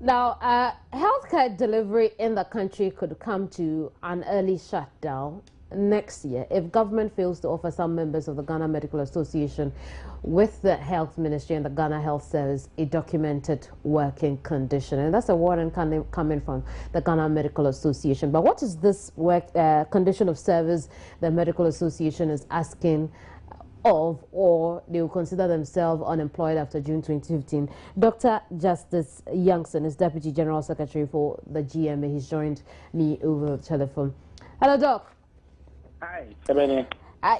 Now, healthcare delivery in the country could come to an early shutdown next year if government fails to offer some members of the Ghana Medical Association with the Health Ministry and the Ghana Health Service a documented working condition. And that's a warning coming from the Ghana Medical Association. But what is this condition of service the Medical Association is asking of, or they will consider themselves unemployed after June 2015. Dr. Justice Youngson is Deputy General Secretary for the GMA. He's joined me over the telephone. Hello, Doc. Hi, Sabine.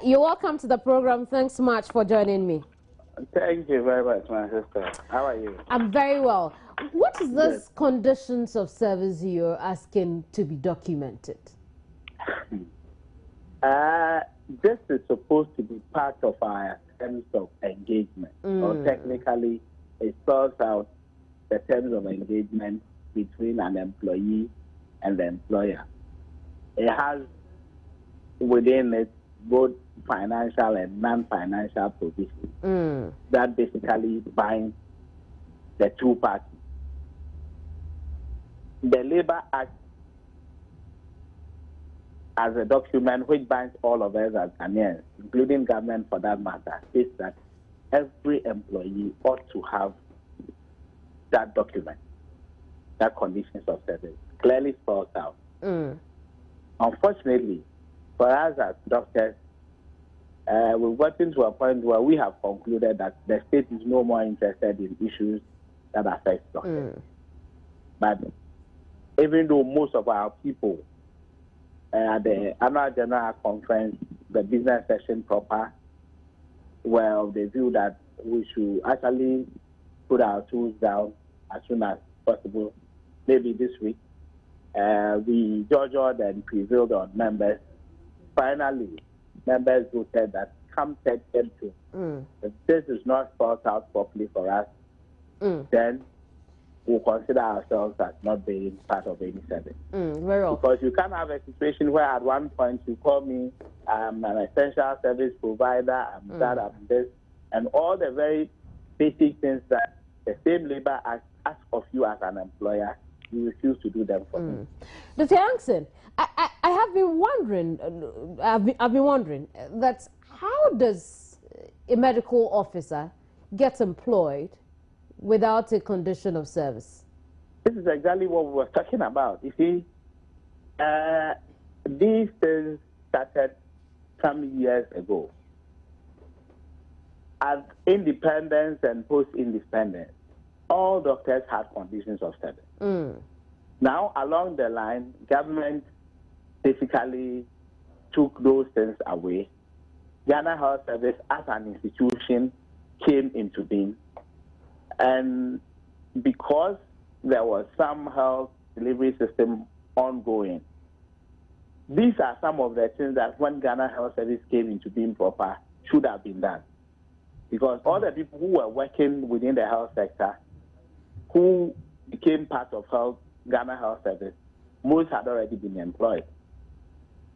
You're welcome to the program. Thanks so much for joining me. Thank you very much, my sister. How are you? I'm very well. What is this conditions of service you're asking to be documented? This is supposed to be part of our terms of engagement, or technically, it spells out the terms of engagement between an employee and the employer. It has within it both financial and non-financial provisions that basically bind the two parties. The Labor Act, as a document which binds all of us as Ghanaians, including government for that matter, is that every employee ought to have that document, that conditions of service, clearly spelled out. Unfortunately, for us as doctors, we've gotten to a point where we have concluded that the state is no more interested in issues that affect doctors. But even though most of our people at the annual general conference, the business session proper, well, they view that we should actually put our tools down as soon as possible, maybe this week. We judged and prevailed on members. Finally, members voted that come 10th June, if this is not spelled out properly for us, then we'll consider ourselves as not being part of any service. Very well. Because you can't have a situation where at one point you call me, I'm an essential service provider, I'm that, I'm this, and all the very basic things that the same Labor Act asks of you as an employer, you refuse to do them for me. Dr. Youngson, I have been wondering, I've been wondering that how does a medical officer get employed without a condition of service? This is exactly what we were talking about. You see, these things started some years ago. At independence and post-independence, all doctors had conditions of service. Now, along the line, government basically took those things away. Ghana Health Service as an institution came into being. And because there was some health delivery system ongoing, these are some of the things that when Ghana Health Service came into being proper should have been done. Because all the people who were working within the health sector, who became part of Ghana Health Service, most had already been employed.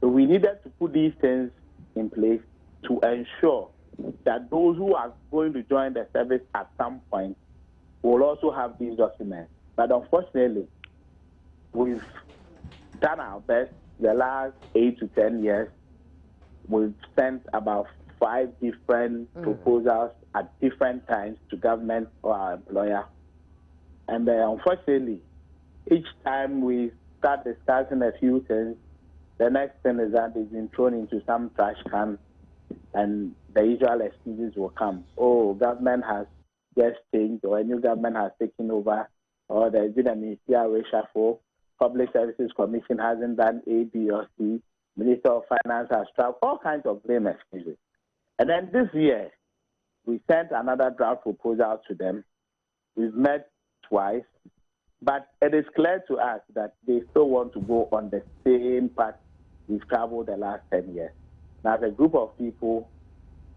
So we needed to put these things in place to ensure that those who are going to join the service at some point will also have these documents. But unfortunately, we've done our best the last 8 to 10 years. We've sent about 5 different proposals at different times to government or our employer. And unfortunately, each time we start discussing a few things, the next thing is that it's been thrown into some trash can, and the usual excuses will come. Oh, government has just changed, or a new government has taken over, or there's been a ministerial reshuffle, Public Services Commission hasn't done A, B, or C, Minister of Finance has trapped, all kinds of lame excuses. And then this year, we sent another draft proposal to them. We've met twice, but it is clear to us that they still want to go on the same path we've traveled the last 10 years. Now, as a group of people,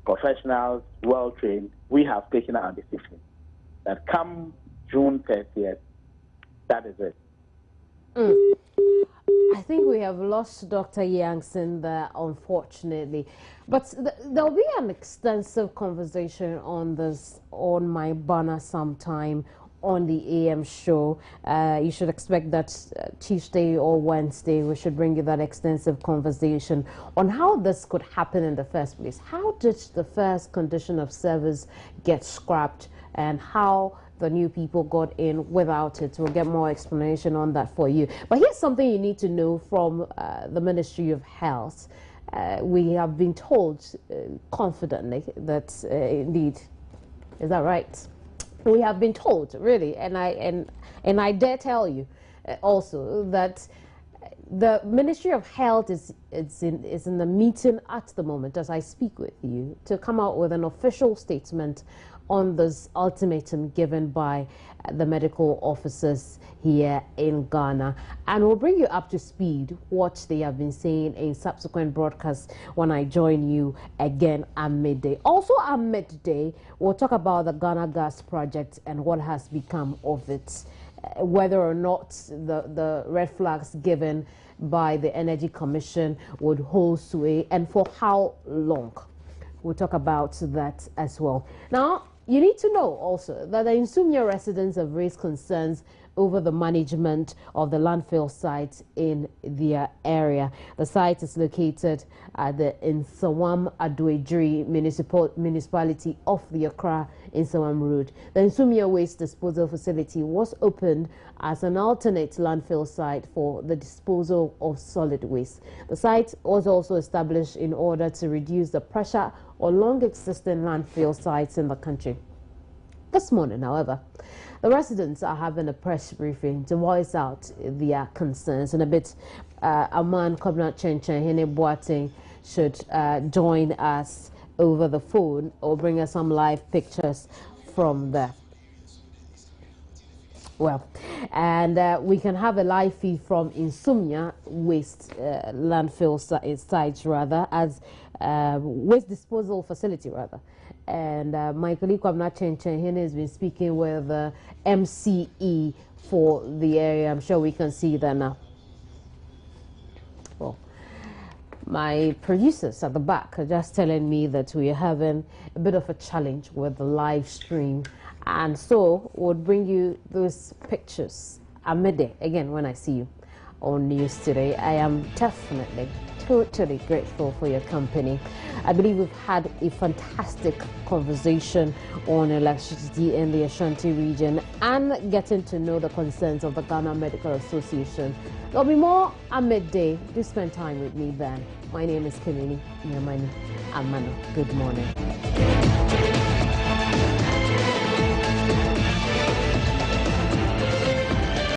professionals, well-trained, we have taken our decision that come June 30th, that is it. I think we have lost Dr. Youngson there, unfortunately. But there'll be an extensive conversation on this on my banner sometime on the AM show. You should expect that Tuesday or Wednesday we should bring you that extensive conversation on how this could happen in the first place. How did the first condition of service get scrapped and how the new people got in without it? We'll get more explanation on that for you. But here's something you need to know from the Ministry of Health. We have been told confidently that indeed, is that right? We have been told, really, and I dare tell you also that the Ministry of Health is in the meeting at the moment as I speak with you to come out with an official statement on this ultimatum given by the medical officers here in Ghana, and we'll bring you up to speed what they have been saying in subsequent broadcasts when I join you again at midday. Also at midday, we'll talk about the Ghana Gas project and what has become of it, whether or not the red flags given by the Energy Commission would hold sway and for how long. We'll talk about that as well. Now, you need to know also that the Nsumnya residents have raised concerns over the management of the landfill site in their area. The site is located at the Nsawam Adoejiri municipality off the Accra Nsawam Road. The Nsumnya Waste Disposal Facility was opened as an alternate landfill site for the disposal of solid waste. The site was also established in order to reduce the pressure on long-existing landfill sites in the country. This morning, however, the residents are having a press briefing to voice out their concerns. In a bit, Aman Kobna Chenchen Hene Boateng should join us over the phone or bring us some live pictures from there. Well, and we can have a live feed from Nsumnya Waste landfill sites, rather, as waste disposal facility, rather. And my colleague Kwabna Chenchen has been speaking with the MCE for the area. I'm sure we can see that now. Well, my producers at the back are just telling me that we are having a bit of a challenge with the live stream. And so we'll bring you those pictures at midday, again, when I see you on News Today. I am definitely totally grateful for your company. I believe we've had a fantastic conversation on electricity in the Ashanti region and getting to know the concerns of the Ghana Medical Association. There'll be more at midday. Do spend time with me then. My name is Kimini Nyamani Amano. Good morning.